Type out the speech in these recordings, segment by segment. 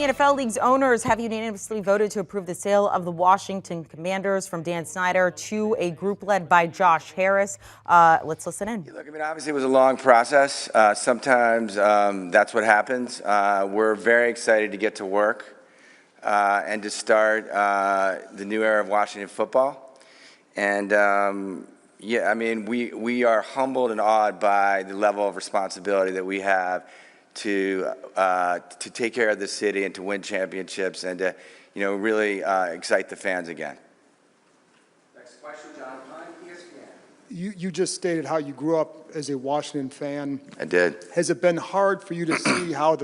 NFL League's owners have unanimously voted to approve the sale of the Washington Commanders from Dan Snyder to a group led by Josh Harris. Let's listen in. Look, I mean, obviously it was a long process. Sometimes that's what happens. We're very excited to get to work and to start the new era of Washington football. And yeah, I mean, we are humbled and awed by the level of responsibility that we have to take care of the city and to win championships and to, really excite the fans again. Next question, John Pine, ESPN. You just stated how you grew up as a Washington fan. I did. Has it been hard for you to see how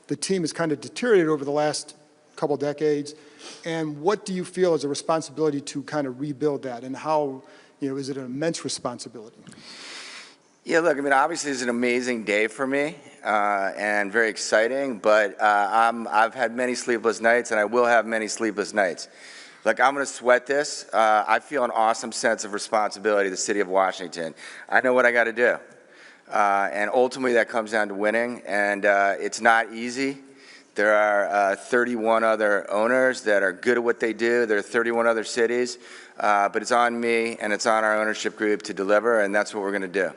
the team has kind of deteriorated over the last couple decades? And what do you feel is a responsibility to kind of rebuild that? And how, is it an immense responsibility? Yeah, look, I mean, obviously it's an amazing day for me and very exciting, but I've had many sleepless nights and I will have many sleepless nights. Look, I'm going to sweat this. I feel an awesome sense of responsibility to the city of Washington. I know what I got to do. And ultimately that comes down to winning, and it's not easy. There are 31 other owners that are good at what they do. There are 31 other cities, but it's on me and it's on our ownership group to deliver, and that's what we're going to do.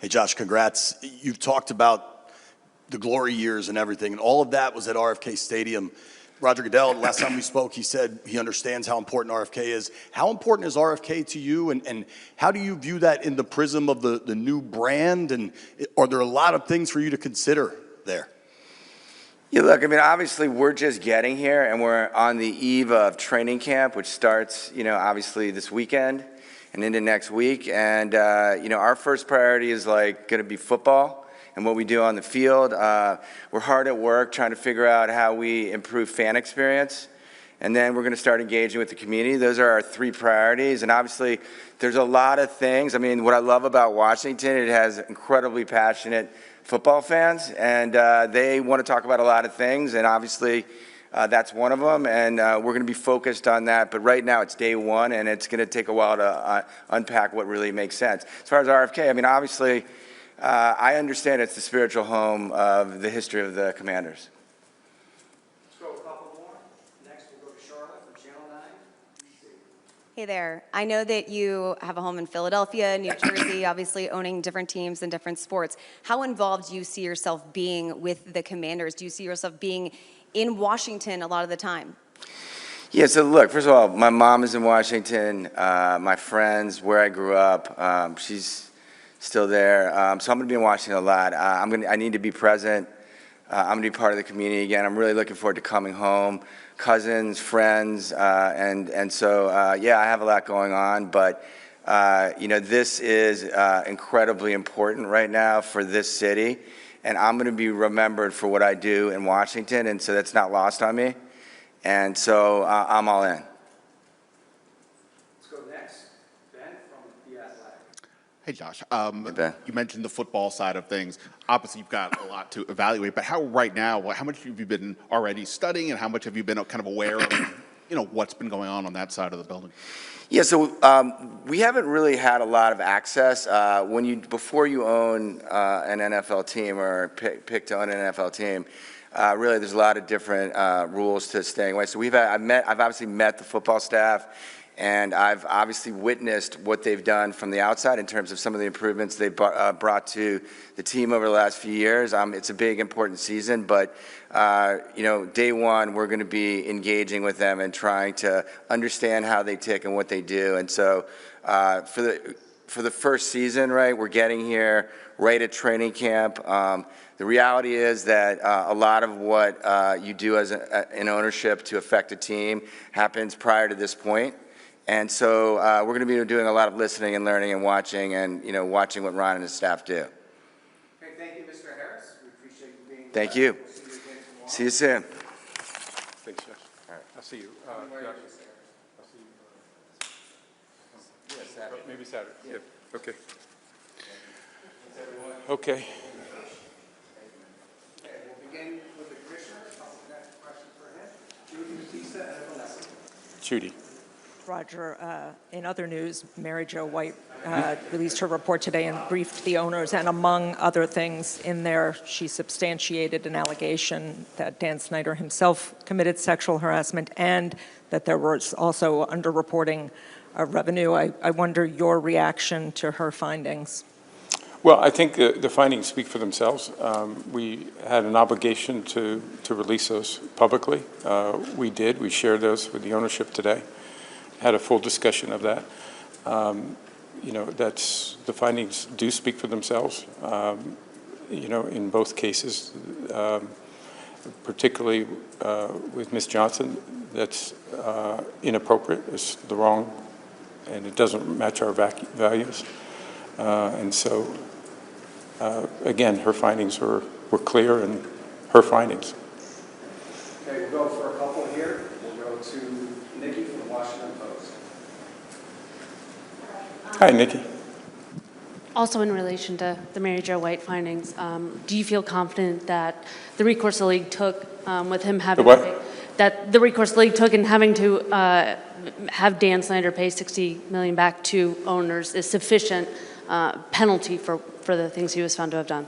Hey, Josh, congrats. You've talked about the glory years and everything, and all of that was at RFK Stadium. Roger Goodell, last time we spoke, he said he understands how important RFK is. How important is RFK to you, and how do you view that in the prism of the new brand, and are there a lot of things for you to consider there? Yeah, look, I mean, obviously we're just getting here, and we're on the eve of training camp, which starts, obviously this weekend and into next week. And, our first priority is going to be football and what we do on the field. We're hard at work trying to figure out how we improve fan experience. And then we're going to start engaging with the community. Those are our three priorities. And obviously there's a lot of things. I mean, what I love about Washington, it has incredibly passionate football fans, and they want to talk about a lot of things. And obviously that's one of them, and we're going to be focused on that. But right now it's day one, and it's going to take a while to unpack what really makes sense. As far as RFK, I mean, obviously, I understand it's the spiritual home of the history of the Commanders. Let's go a couple more. Next, we'll go to Charlotte from Channel 9. Hey there. I know that you have a home in Philadelphia, New Jersey, obviously owning different teams and different sports. How involved do you see yourself being with the Commanders? Do you see yourself being in Washington a lot of the time? Yeah, so look, first of all, my mom is in Washington. My friends, where I grew up, she's still there. So I'm going to be in Washington a lot. I need to be present. I'm going to be part of the community again. I'm really looking forward to coming home. Cousins, friends, and so, yeah, I have a lot going on. But, this is incredibly important right now for this city. And I'm going to be remembered for what I do in Washington, and so that's not lost on me. And so I'm all in. Let's go next. Ben from The Athletic. Hey, Josh. Hey, Ben. You mentioned the football side of things. Obviously, you've got a lot to evaluate, but how much have you been already studying, and how much have you been kind of aware of, what's been going on that side of the building? Yeah, so we haven't really had a lot of access. Before you own an NFL team or pick to own an NFL team, really there's a lot of different rules to staying away. So I've obviously met the football staff, and I've obviously witnessed what they've done from the outside in terms of some of the improvements they've brought to the team over the last few years. It's a big, important season, but day one, we're going to be engaging with them and trying to understand how they tick and what they do. And so for the first season, right, we're getting here right at training camp. The reality is that a lot of what you do as in ownership to affect a team happens prior to this point. And so we're going to be doing a lot of listening and learning and watching watching what Ron and his staff do. Okay, thank you, Mr. Harris. We appreciate you being here. Thank you. We'll see you again tomorrow. See you soon. Thanks, Josh. All right, I'll see you. I'll see you. Saturday. Maybe Saturday. Yep. Okay. Okay. We'll begin with the commissioners. Next question for him. Judy Batista and Vanessa. Judy. Roger. In other news, Mary Jo White released her report today and briefed the owners, and among other things in there, she substantiated an allegation that Dan Snyder himself committed sexual harassment and that there was also underreporting of revenue. I wonder your reaction to her findings. Well, I think the findings speak for themselves. We had an obligation to release those publicly. We did. We shared those with the ownership today. Had a full discussion of that. You know, the findings do speak for themselves. You know, in both cases, particularly with Ms. Johnson, that's inappropriate. It's the wrong, and it doesn't match our values. And so, again, her findings were clear, and her findings. Okay, we'll go for a couple here. We'll go to Nikki from the Washington Post. Hi, Nikki. Also in relation to the Mary Jo White findings, do you feel confident that the recourse the league took with him having The what? to pay, that the recourse the league took in having to have Dan Snyder pay $60 million back to owners is sufficient penalty for the things he was found to have done?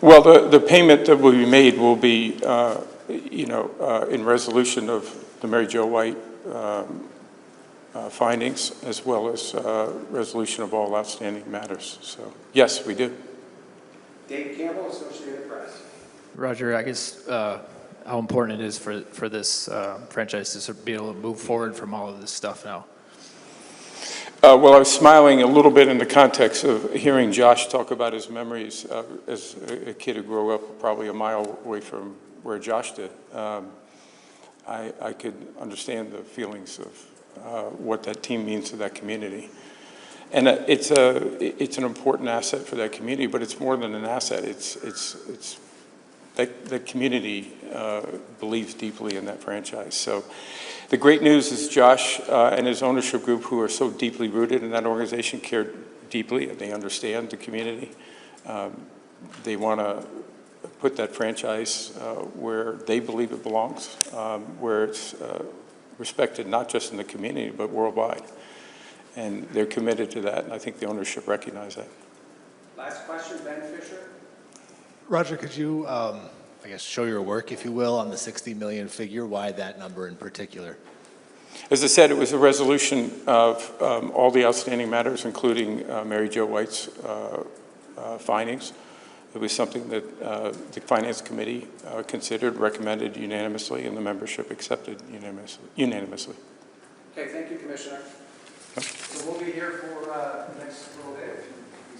Well, the payment that will be made will be, you know, in resolution of the Mary Jo White findings, as well as resolution of all outstanding matters. So, yes, we do. Dave Campbell, Associated Press. Roger, I guess how important it is for this franchise to sort of be able to move forward from all of this stuff now. Well, I was smiling a little bit in the context of hearing Josh talk about his memories as a kid who grew up probably a mile away from where Josh did. I could understand the feelings of what that team means to that community. And it's an important asset for that community, but it's more than an asset. It's the community believes deeply in that franchise. So the great news is Josh and his ownership group, who are so deeply rooted in that organization, care deeply, and they understand the community. They want to put that franchise where they believe it belongs, where it's respected not just in the community, but worldwide. And they're committed to that, and I think the ownership recognize that. Last question, Ben Fisher. Roger, could you, I guess, show your work, if you will, on the 60 million figure? Why that number in particular? As I said, it was a resolution of all the outstanding matters, including Mary Jo White's findings. It was something that the Finance Committee considered, recommended unanimously, and the membership accepted unanimously. Okay, thank you, Commissioner. So we'll be here for the next little bit.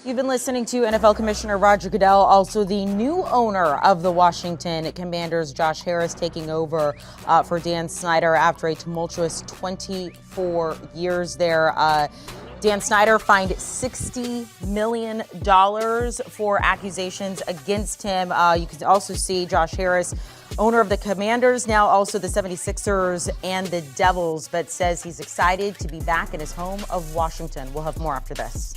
You've been listening to NFL Commissioner Roger Goodell, also the new owner of the Washington Commanders, Josh Harris, taking over for Dan Snyder after a tumultuous 24 years there. Dan Snyder fined $60 million for accusations against him. You can also see Josh Harris, owner of the Commanders, now also the 76ers and the Devils, but says he's excited to be back in his home of Washington. We'll have more after this.